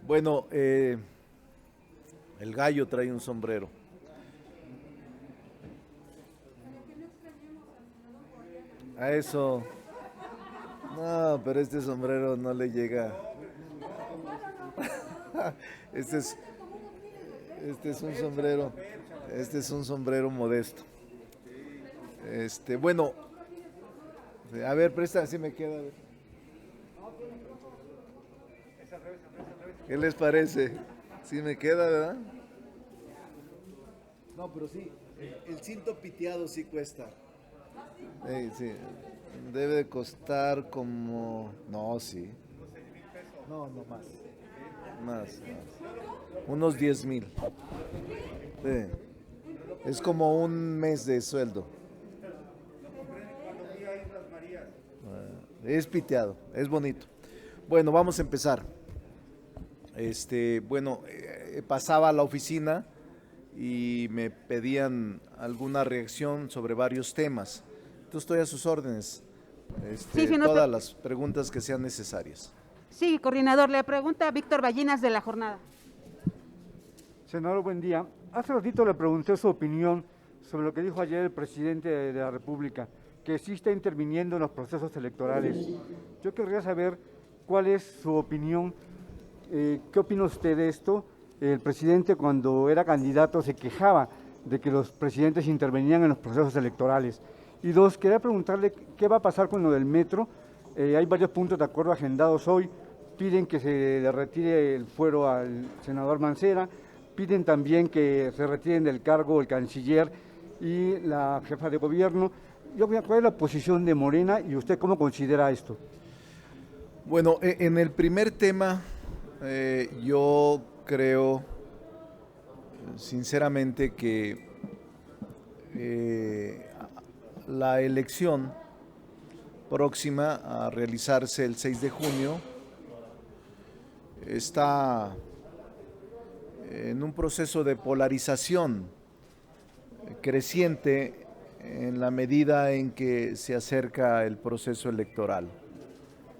Bueno, el gallo trae un sombrero. A eso. No, pero este sombrero no le llega. Este es, este es un sombrero. Este es un sombrero modesto. Bueno, a ver, presta, así me queda. A ver. ¿Qué les parece? Sí me queda, ¿verdad? No, pero sí, el cinto piteado sí cuesta. Sí, debe de costar como... No, sí. No, no más. Más. Unos 10,000. Sí. Es como un mes de sueldo. Es piteado, es bonito. Bueno, vamos a empezar. Bueno, pasaba a la oficina y me pedían alguna reacción sobre varios temas. Entonces estoy a sus órdenes. Sí, si no te- Todas las preguntas que sean necesarias. sí, coordinador, le pregunta a Víctor Ballinas de La Jornada. Senador, buen día. Hace ratito le pregunté su opinión sobre lo que dijo ayer el presidente de la República, que sí está interviniendo en los procesos electorales. Yo querría saber cuál es su opinión, qué opina usted de esto. El presidente cuando era candidato se quejaba de que los presidentes intervenían en los procesos electorales. Y dos, quería preguntarle qué va a pasar con lo del metro. Hay varios puntos de acuerdo agendados hoy. Piden que se le retire el fuero al senador Mancera. Piden también que se retiren del cargo el canciller y la jefa de gobierno. ¿Cuál es la posición de Morena y usted cómo considera esto? Bueno, en el primer tema, yo creo sinceramente que la elección próxima a realizarse el 6 de junio está en un proceso de polarización creciente en la medida en que se acerca el proceso electoral.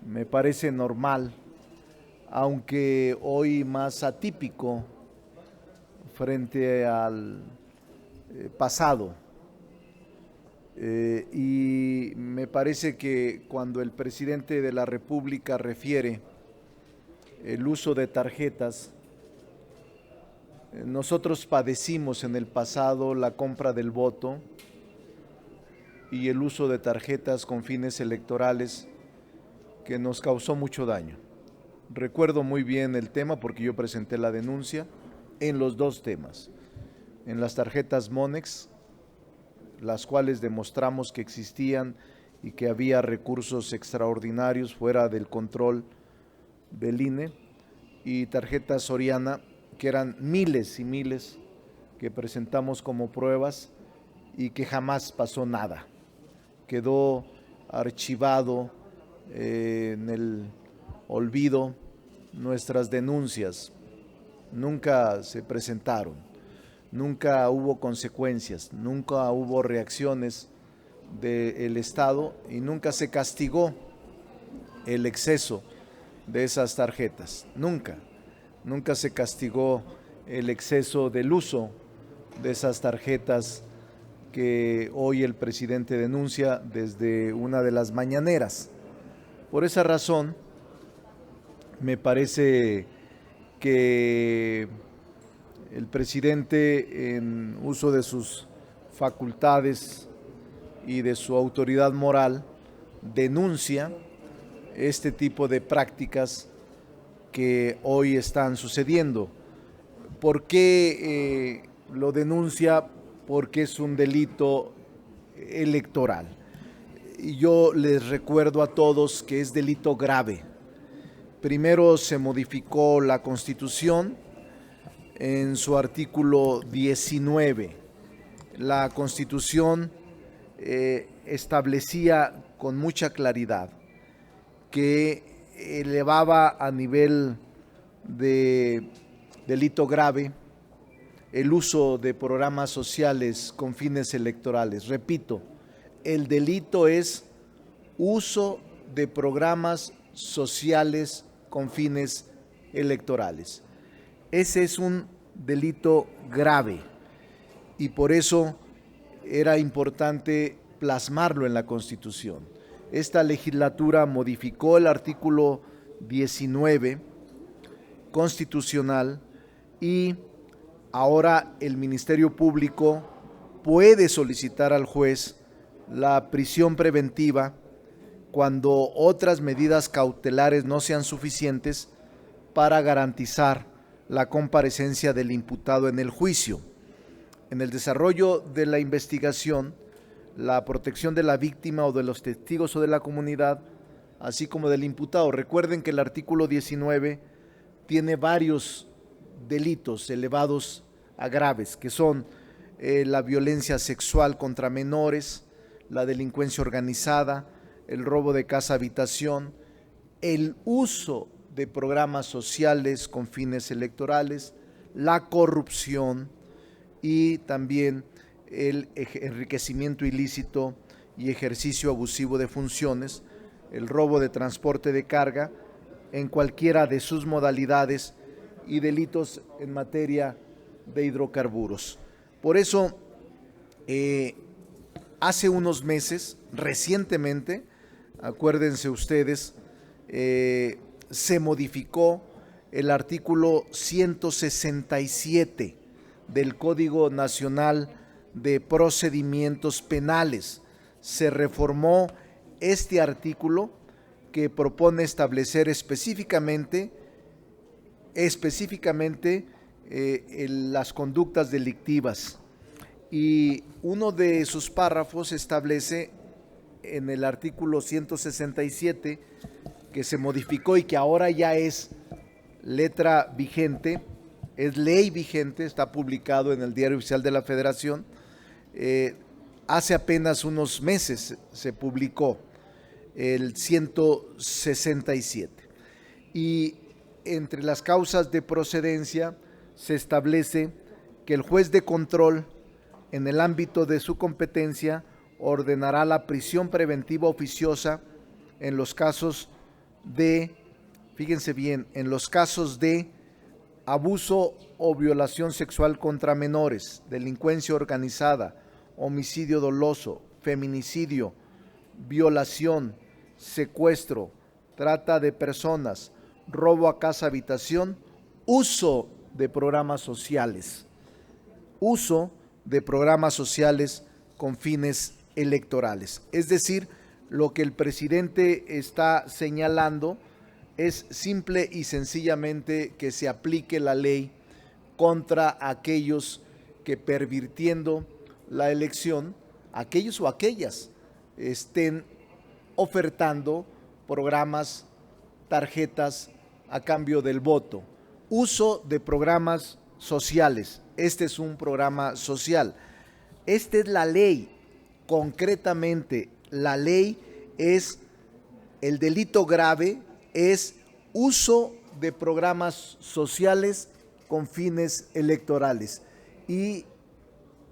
Me parece normal, aunque hoy más atípico frente al pasado. Y me parece que cuando el presidente de la República refiere el uso de tarjetas, nosotros padecimos en el pasado la compra del voto y el uso de tarjetas con fines electorales que nos causó mucho daño. Recuerdo muy bien el tema porque yo presenté la denuncia en los dos temas, en las tarjetas Monex, las cuales demostramos que existían y que había recursos extraordinarios fuera del control del INE, y tarjetas Soriana, que eran miles y miles que presentamos como pruebas y que jamás pasó nada. Quedó archivado en el olvido nuestras denuncias. Nunca se presentaron, nunca hubo consecuencias, nunca hubo reacciones del Estado y nunca se castigó el exceso de esas tarjetas. Nunca se castigó el exceso del uso de esas tarjetas que hoy el presidente denuncia desde una de las mañaneras. Por esa razón, me parece que el presidente, en uso de sus facultades y de su autoridad moral, denuncia este tipo de prácticas que hoy están sucediendo. ¿Por qué lo denuncia? Porque es un delito electoral. Y yo les recuerdo a todos que es delito grave. Primero se modificó la Constitución en su artículo 19. La Constitución establecía con mucha claridad que elevaba a nivel de delito grave el uso de programas sociales con fines electorales. Repito, el delito es uso de programas sociales con fines electorales. Ese es un delito grave y por eso era importante plasmarlo en la Constitución. Esta legislatura modificó el artículo 19 constitucional y ahora el Ministerio Público puede solicitar al juez la prisión preventiva cuando otras medidas cautelares no sean suficientes para garantizar la comparecencia del imputado en el juicio. En el desarrollo de la investigación, la protección de la víctima o de los testigos o de la comunidad, así como del imputado. Recuerden que el artículo 19 tiene varios delitos elevados a graves, que son la violencia sexual contra menores, la delincuencia organizada, el robo de casa-habitación, el uso de programas sociales con fines electorales, la corrupción y también el enriquecimiento ilícito y ejercicio abusivo de funciones, el robo de transporte de carga en cualquiera de sus modalidades y delitos en materia de hidrocarburos. Por eso, hace unos meses, recientemente, acuérdense ustedes, se modificó el artículo 167 del Código Nacional de Procedimientos Penales. Se reformó este artículo que propone establecer específicamente las conductas delictivas, y uno de sus párrafos establece en el artículo 167, que se modificó y que ahora ya es letra vigente, es ley vigente, está publicado en el Diario Oficial de la Federación. Hace apenas unos meses se publicó el 167. Y entre las causas de procedencia se establece que el juez de control, en el ámbito de su competencia, ordenará la prisión preventiva oficiosa en los casos de, fíjense bien, en los casos de abuso o violación sexual contra menores, delincuencia organizada, homicidio doloso, feminicidio, violación, secuestro, trata de personas, robo a casa habitación, uso de programas sociales, con fines electorales. Es decir, lo que el presidente está señalando es simple y sencillamente que se aplique la ley contra aquellos que, pervirtiendo la elección, aquellos o aquellas estén ofertando programas, tarjetas a cambio del voto. Uso de programas sociales. Este es un programa social. Esta es la ley. Concretamente, la ley es el delito grave, es uso de programas sociales con fines electorales. Y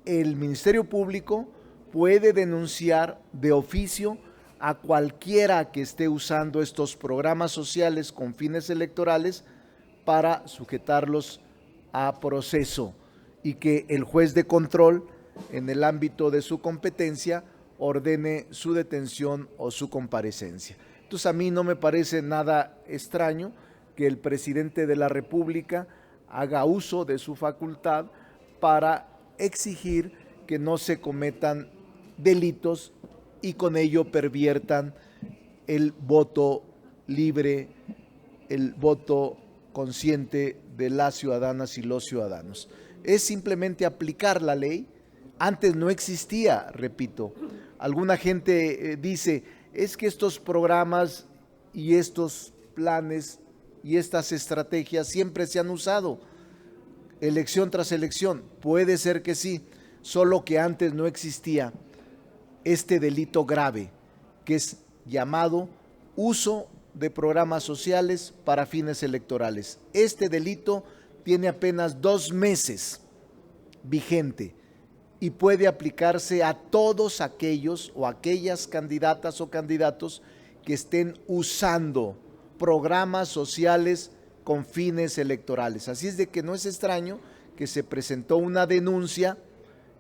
el Ministerio Público puede denunciar de oficio a cualquiera que esté usando estos programas sociales con fines electorales para sujetarlos a proceso, y que el juez de control, en el ámbito de su competencia, ordene su detención o su comparecencia. Entonces, a mí no me parece nada extraño que el presidente de la República haga uso de su facultad para exigir que no se cometan delitos y con ello perviertan el voto libre, el voto consciente de las ciudadanas y los ciudadanos. Es simplemente aplicar la ley. Antes no existía, repito. Alguna gente dice, es que estos programas y estos planes y estas estrategias siempre se han usado, elección tras elección. Puede ser que sí, solo que antes no existía este delito grave, que es llamado uso de programas sociales para fines electorales. Este delito tiene apenas 2 meses vigente y puede aplicarse a todos aquellos o aquellas candidatas o candidatos que estén usando programas sociales con fines electorales. Así es de que no es extraño que se presentó una denuncia,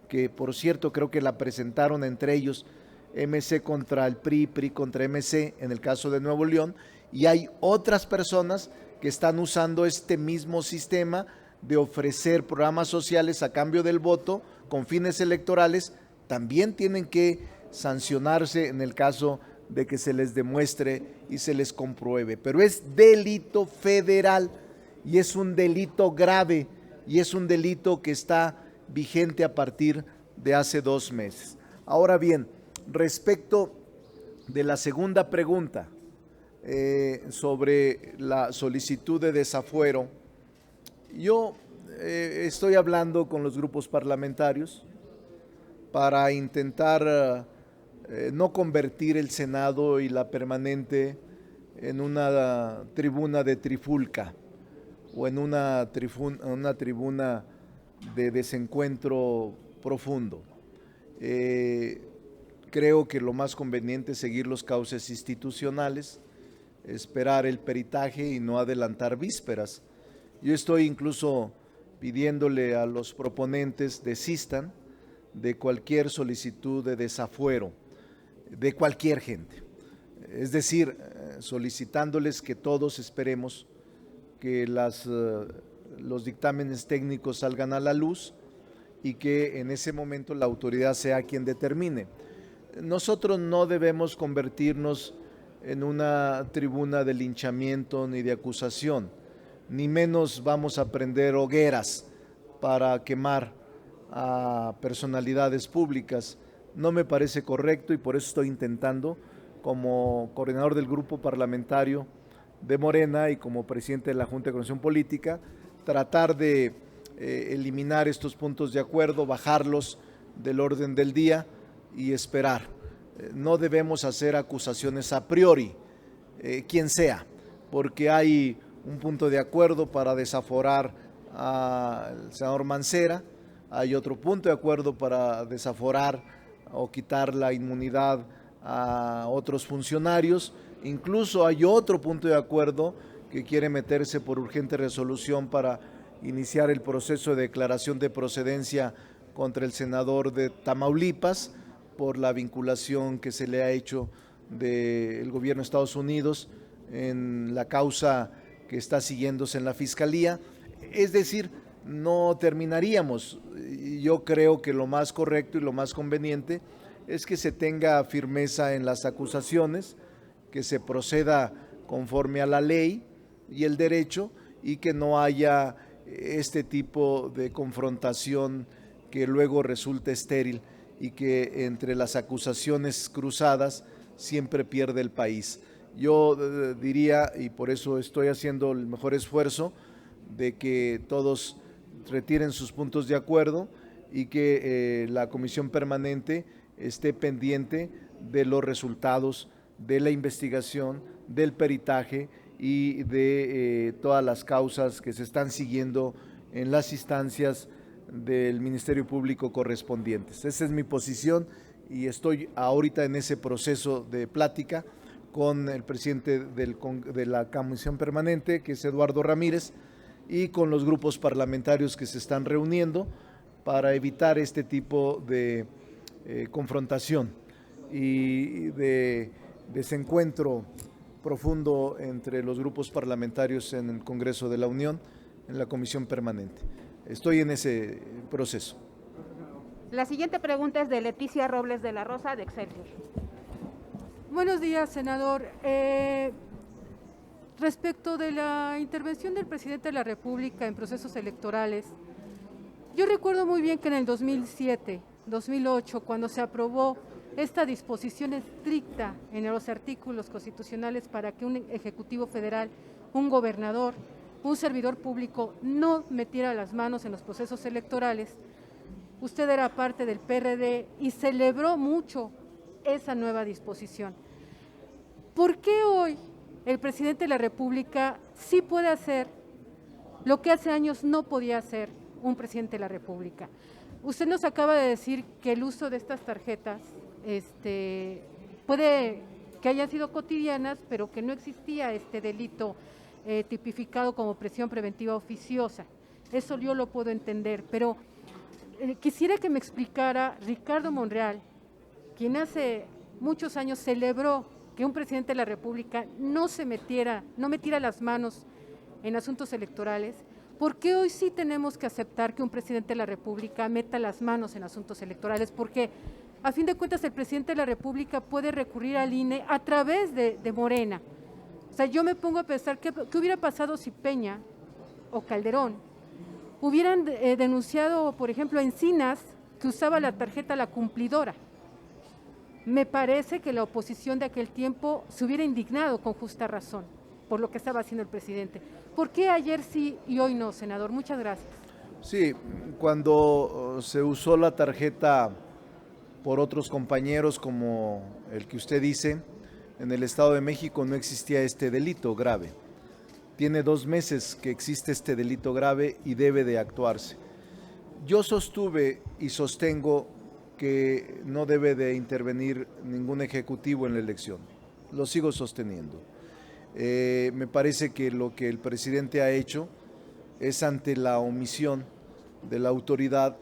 que por cierto creo que la presentaron entre ellos MC contra el PRI, PRI contra MC en el caso de Nuevo León, y hay otras personas que están usando este mismo sistema de ofrecer programas sociales a cambio del voto con fines electorales. También tienen que sancionarse en el caso de que se les demuestre y se les compruebe, pero es delito federal y es un delito grave y es un delito que está vigente a partir de hace 2 meses. Ahora bien, respecto de la segunda pregunta sobre la solicitud de desafuero, yo estoy hablando con los grupos parlamentarios para intentar no convertir el Senado y la permanente en una tribuna de trifulca o en una tribuna de desencuentro profundo. Creo que lo más conveniente es seguir los cauces institucionales, esperar el peritaje y no adelantar vísperas. Yo estoy incluso pidiéndole a los proponentes desistan de cualquier solicitud de desafuero de cualquier gente. Es decir, solicitándoles que todos esperemos que los dictámenes técnicos salgan a la luz y que en ese momento la autoridad sea quien determine. Nosotros no debemos convertirnos en una tribuna de linchamiento ni de acusación, ni menos vamos a prender hogueras para quemar a personalidades públicas. No me parece correcto y por eso estoy intentando, como coordinador del grupo parlamentario de Morena y como presidente de la Junta de Coordinación Política, tratar de eliminar estos puntos de acuerdo, bajarlos del orden del día y esperar. No debemos hacer acusaciones a priori, quien sea, porque hay un punto de acuerdo para desaforar al senador Mancera, hay otro punto de acuerdo para desaforar o quitar la inmunidad a otros funcionarios, incluso hay otro punto de acuerdo que quiere meterse por urgente resolución para iniciar el proceso de declaración de procedencia contra el senador de Tamaulipas por la vinculación que se le ha hecho del gobierno de Estados Unidos en la causa que está siguiéndose en la Fiscalía. Es decir, no terminaríamos. Yo creo que lo más correcto y lo más conveniente es que se tenga firmeza en las acusaciones, que se proceda conforme a la ley y el derecho y que no haya este tipo de confrontación que luego resulta estéril y que entre las acusaciones cruzadas siempre pierde el país. Yo diría, y por eso estoy haciendo el mejor esfuerzo, de que todos retiren sus puntos de acuerdo y que la comisión permanente esté pendiente de los resultados de la investigación, del peritaje y de todas las causas que se están siguiendo en las instancias del Ministerio Público correspondientes. Esa es mi posición y estoy ahorita en ese proceso de plática con el presidente de la Comisión Permanente, que es Eduardo Ramírez, y con los grupos parlamentarios que se están reuniendo para evitar este tipo de confrontación y de desencuentro profundo entre los grupos parlamentarios en el Congreso de la Unión, en la Comisión Permanente. Estoy en ese proceso. La siguiente pregunta es de Leticia Robles de la Rosa, de Excelsior. Buenos días, senador. Respecto de la intervención del presidente de la República en procesos electorales, yo recuerdo muy bien que en el 2007, 2008, cuando se aprobó esta disposición estricta en los artículos constitucionales para que un ejecutivo federal, un gobernador, un servidor público no metiera las manos en los procesos electorales, usted era parte del PRD y celebró mucho esa nueva disposición. ¿Por qué hoy el presidente de la República sí puede hacer lo que hace años no podía hacer un presidente de la República? Usted nos acaba de decir que el uso de estas tarjetas puede que hayan sido cotidianas, pero que no existía este delito tipificado como prisión preventiva oficiosa. Eso yo lo puedo entender, pero quisiera que me explicara Ricardo Monreal, quien hace muchos años celebró que un presidente de la República no metiera las manos en asuntos electorales. ¿Por qué hoy sí tenemos que aceptar que un presidente de la República meta las manos en asuntos electorales? Porque a fin de cuentas el presidente de la República puede recurrir al INE a través de Morena. O sea, yo me pongo a pensar qué hubiera pasado si Peña o Calderón hubieran denunciado, por ejemplo, a Encinas, que usaba la tarjeta La Cumplidora. Me parece que la oposición de aquel tiempo se hubiera indignado con justa razón por lo que estaba haciendo el presidente. ¿Por qué ayer sí y hoy no, senador? Muchas gracias. Sí, cuando se usó la tarjeta por otros compañeros como el que usted dice, en el Estado de México no existía este delito grave. Tiene 2 meses que existe este delito grave y debe de actuarse. Yo sostuve y sostengo que no debe de intervenir ningún ejecutivo en la elección. Lo sigo sosteniendo. Me parece que lo que el presidente ha hecho es, ante la omisión de la autoridad,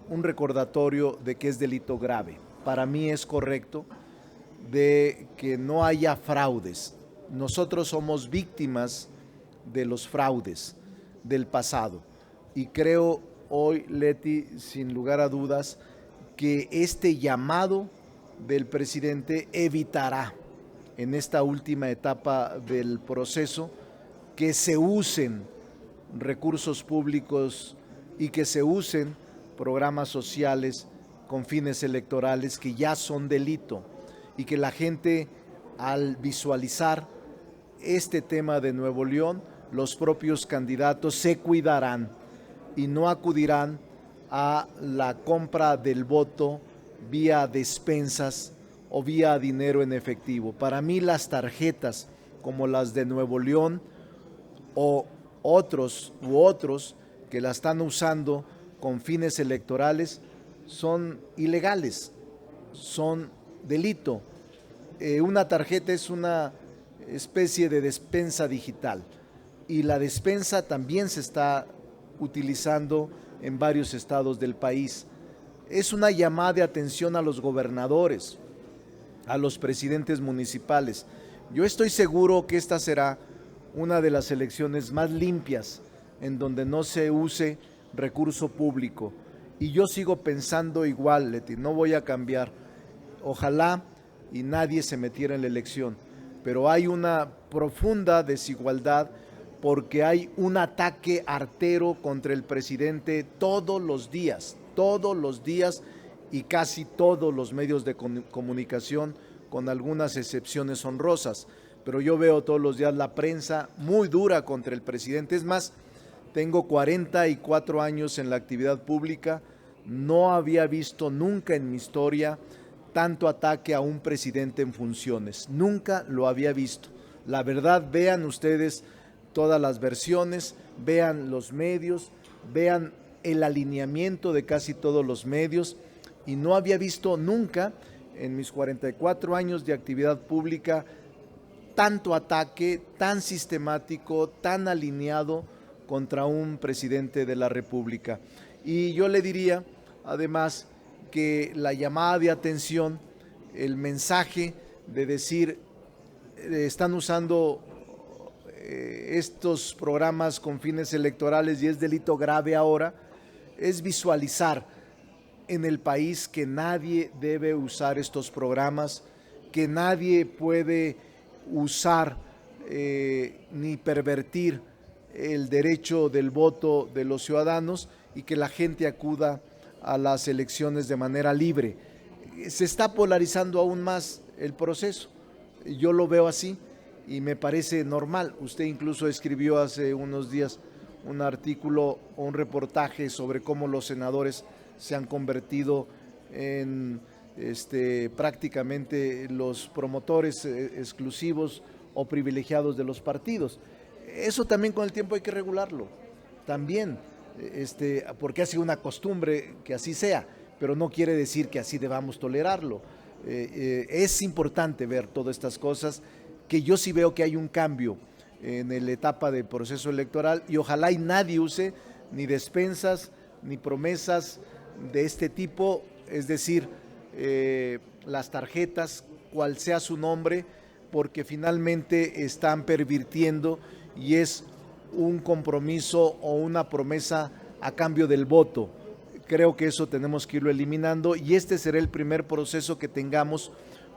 un recordatorio de que es delito grave. Para mí es correcto de que no haya fraudes. Nosotros somos víctimas de los fraudes del pasado y creo hoy, Leti, sin lugar a dudas, que este llamado del presidente evitará en esta última etapa del proceso que se usen recursos públicos y que se usen programas sociales con fines electorales que ya son delito, y que la gente, al visualizar este tema de Nuevo León, los propios candidatos se cuidarán y no acudirán a la compra del voto vía despensas o vía dinero en efectivo. Para mí las tarjetas como las de Nuevo León o otros que la están usando con fines electorales son ilegales, son delito. Una tarjeta es una especie de despensa digital y la despensa también se está utilizando en varios estados del país. Es una llamada de atención a los gobernadores, a los presidentes municipales. Yo estoy seguro que esta será una de las elecciones más limpias en donde no se use recurso público. Y yo sigo pensando igual, Leti, no voy a cambiar. Ojalá y nadie se metiera en la elección, pero hay una profunda desigualdad porque hay un ataque artero contra el presidente todos los días y casi todos los medios de comunicación, con algunas excepciones honrosas, pero yo veo todos los días la prensa muy dura contra el presidente. Es más, tengo 44 años en la actividad pública, no había visto nunca en mi historia tanto ataque a un presidente en funciones, nunca lo había visto. La verdad, vean ustedes todas las versiones, vean los medios, vean el alineamiento de casi todos los medios, y no había visto nunca en mis 44 años de actividad pública tanto ataque, tan sistemático, tan alineado contra un presidente de la República. Y yo le diría, además, que la llamada de atención, el mensaje de decir, están usando estos programas con fines electorales y es delito grave ahora, es visualizar en el país que nadie debe usar estos programas, que nadie puede usar ni pervertir el derecho del voto de los ciudadanos, y que la gente acuda a las elecciones de manera libre. Se está polarizando aún más el proceso, yo lo veo así y me parece normal. Usted incluso escribió hace unos días un artículo o un reportaje sobre cómo los senadores se han convertido en prácticamente los promotores exclusivos o privilegiados de los partidos. Eso también con el tiempo hay que regularlo, también, porque ha sido una costumbre que así sea, pero no quiere decir que así debamos tolerarlo. Es importante ver todas estas cosas, que yo sí veo que hay un cambio en la etapa de proceso electoral, y ojalá y nadie use ni despensas ni promesas de este tipo, es decir, las tarjetas, cual sea su nombre, porque finalmente están pervirtiendo y es un compromiso o una promesa a cambio del voto. Creo que eso tenemos que irlo eliminando y este será el primer proceso que tengamos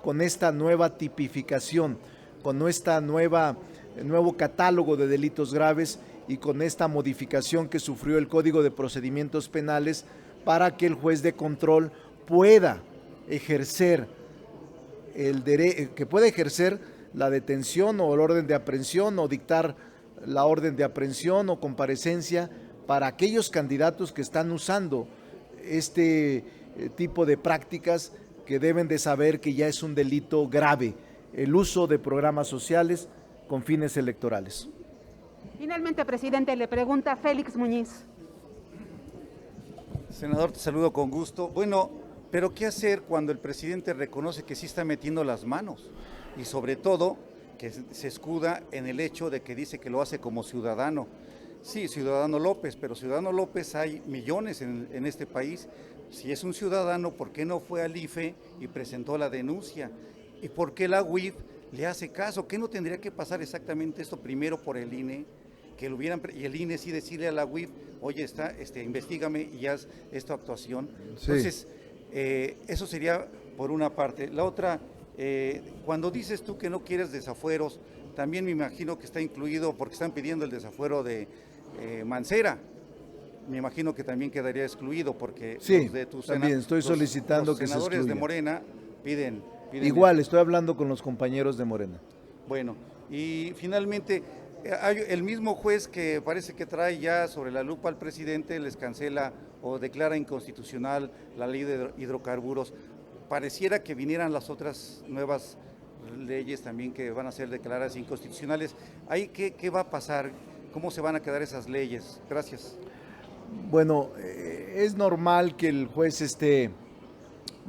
con esta nueva tipificación, con esta nuevo catálogo de delitos graves y con esta modificación que sufrió el Código de Procedimientos Penales para que el juez de control pueda ejercer la detención o el orden de aprehensión o dictar la orden de aprehensión o comparecencia para aquellos candidatos que están usando este tipo de prácticas, que deben de saber que ya es un delito grave el uso de programas sociales con fines electorales. Finalmente, presidente, le pregunta Félix Muñiz. Senador, te saludo con gusto. Bueno, pero ¿qué hacer cuando el presidente reconoce que sí está metiendo las manos? Y sobre todo, que se escuda en el hecho de que dice que lo hace como ciudadano. Sí, Ciudadano López, pero Ciudadano López hay millones en este país. Si es un ciudadano, ¿por qué no fue al IFE y presentó la denuncia? ¿Y por qué la UIF le hace caso? ¿Qué no tendría que pasar exactamente esto primero por el INE? Que lo hubieran, y el INE sí decirle a la UIF, oye, investígame y haz esta actuación. Sí. Entonces, eso sería por una parte. La otra, cuando dices tú que no quieres desafueros, también me imagino que está incluido, porque están pidiendo el desafuero de Mancera. Me imagino que también quedaría excluido, porque sí, también estoy solicitando que se excluya. Los senadores de Morena piden igual, estoy hablando con los compañeros de Morena. Bueno, y finalmente, hay el mismo juez que parece que trae ya sobre la lupa al presidente, les cancela o declara inconstitucional la ley de hidrocarburos. Pareciera que vinieran las otras nuevas leyes también que van a ser declaradas inconstitucionales. ¿Ahí qué va a pasar? ¿Cómo se van a quedar esas leyes? Gracias. Bueno, es normal que el juez esté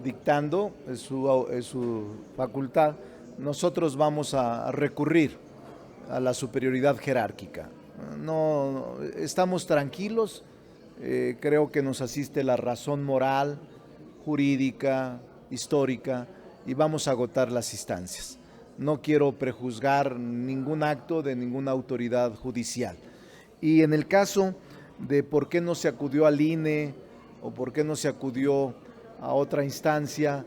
dictando, es su facultad. Nosotros vamos a recurrir a la superioridad jerárquica. No, estamos tranquilos, creo que nos asiste la razón moral, jurídica, histórica, y vamos a agotar las instancias. No quiero prejuzgar ningún acto de ninguna autoridad judicial. Y en el caso de por qué no se acudió al INE o por qué no se acudió a otra instancia,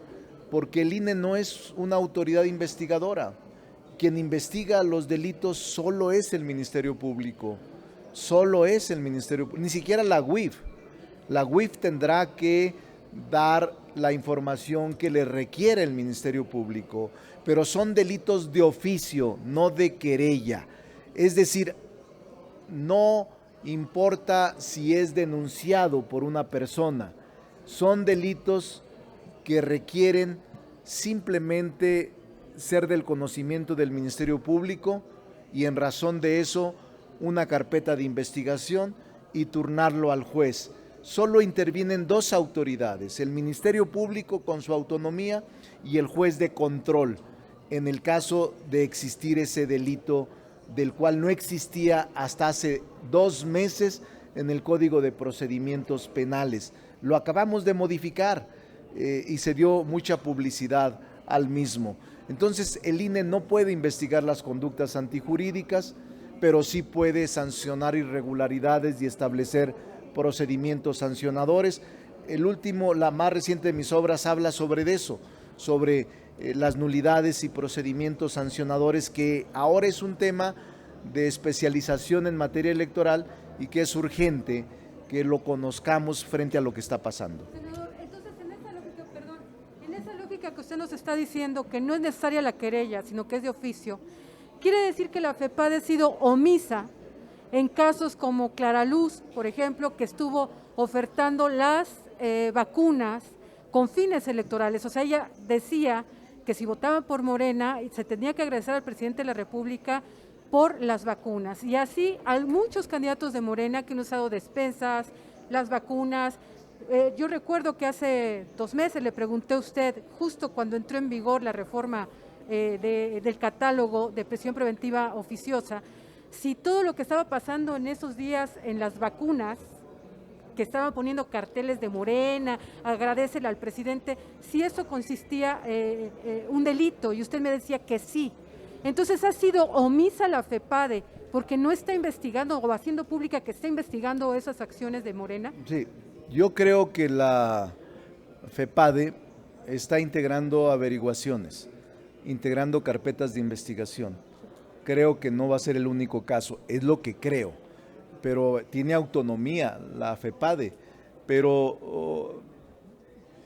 porque el INE no es una autoridad investigadora. Quien investiga los delitos solo es el Ministerio Público, solo es el Ministerio Público, ni siquiera la UIF. La UIF tendrá que dar la información que le requiere el Ministerio Público, pero son delitos de oficio, no de querella. Es decir, no importa si es denunciado por una persona, son delitos que requieren simplemente ser del conocimiento del Ministerio Público y en razón de eso una carpeta de investigación y turnarlo al juez. Solo intervienen dos autoridades, el Ministerio Público con su autonomía y el juez de control, en el caso de existir ese delito del cual no existía hasta hace 2 meses en el Código de Procedimientos Penales. Lo acabamos de modificar y se dio mucha publicidad al mismo. Entonces el INE no puede investigar las conductas antijurídicas, pero sí puede sancionar irregularidades y establecer procedimientos sancionadores. La más reciente de mis obras habla sobre eso, sobre las nulidades y procedimientos sancionadores, que ahora es un tema de especialización en materia electoral y que es urgente que lo conozcamos frente a lo que está pasando. Senador, entonces en esa lógica que usted nos está diciendo que no es necesaria la querella, sino que es de oficio, quiere decir que la FEPADE ha sido omisa en casos como Claraluz, por ejemplo, que estuvo ofertando las vacunas con fines electorales. O sea, ella decía que si votaban por Morena se tenía que agradecer al presidente de la República por las vacunas. Y así hay muchos candidatos de Morena que han usado despensas, las vacunas. Yo recuerdo que hace 2 meses le pregunté a usted, justo cuando entró en vigor la reforma del catálogo de prisión preventiva oficiosa, si todo lo que estaba pasando en esos días en las vacunas, que estaban poniendo carteles de Morena, agradécele al presidente, si eso consistía un delito, y usted me decía que sí. Entonces ha sido omisa la FEPADE, porque no está investigando o haciendo pública que está investigando esas acciones de Morena. Sí, yo creo que la FEPADE está integrando averiguaciones, integrando carpetas de investigación. Creo que no va a ser el único caso, es lo que creo, pero tiene autonomía la FEPADE, pero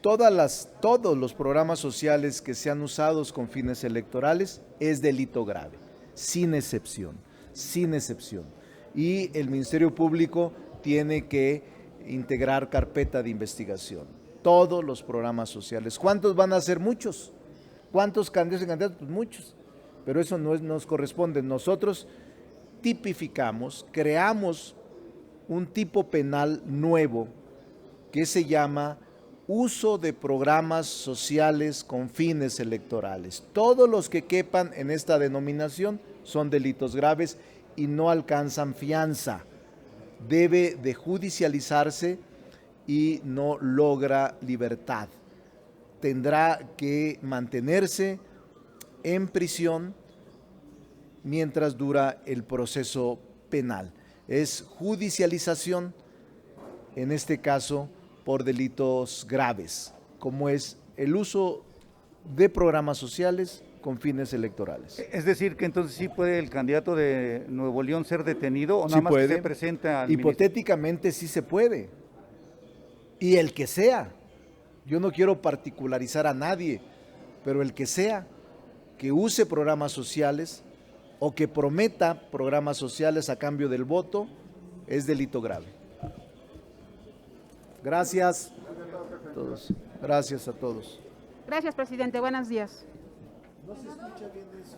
todos los programas sociales que sean usados con fines electorales es delito grave, sin excepción, sin excepción. Y el Ministerio Público tiene que integrar carpeta de investigación. Todos los programas sociales. ¿Cuántos van a ser? Muchos. ¿Cuántos candidatos y candidatos? Pues muchos. Pero eso no nos corresponde. Nosotros tipificamos, creamos un tipo penal nuevo que se llama uso de programas sociales con fines electorales. Todos los que quepan en esta denominación son delitos graves y no alcanzan fianza. Debe de judicializarse y no logra libertad. Tendrá que mantenerse en prisión mientras dura el proceso penal. Es judicialización, en este caso, por delitos graves, como es el uso de programas sociales con fines electorales. Es decir, que entonces sí puede el candidato de Nuevo León ser detenido o Sí nada más puede. que se presenta al Hipotéticamente sí se puede. Y el que sea. Yo no quiero particularizar a nadie, pero el que sea, que use programas sociales o que prometa programas sociales a cambio del voto, es delito grave. Gracias a todos. Gracias a todos. Gracias, presidente. Buenos días. No se escucha bien eso.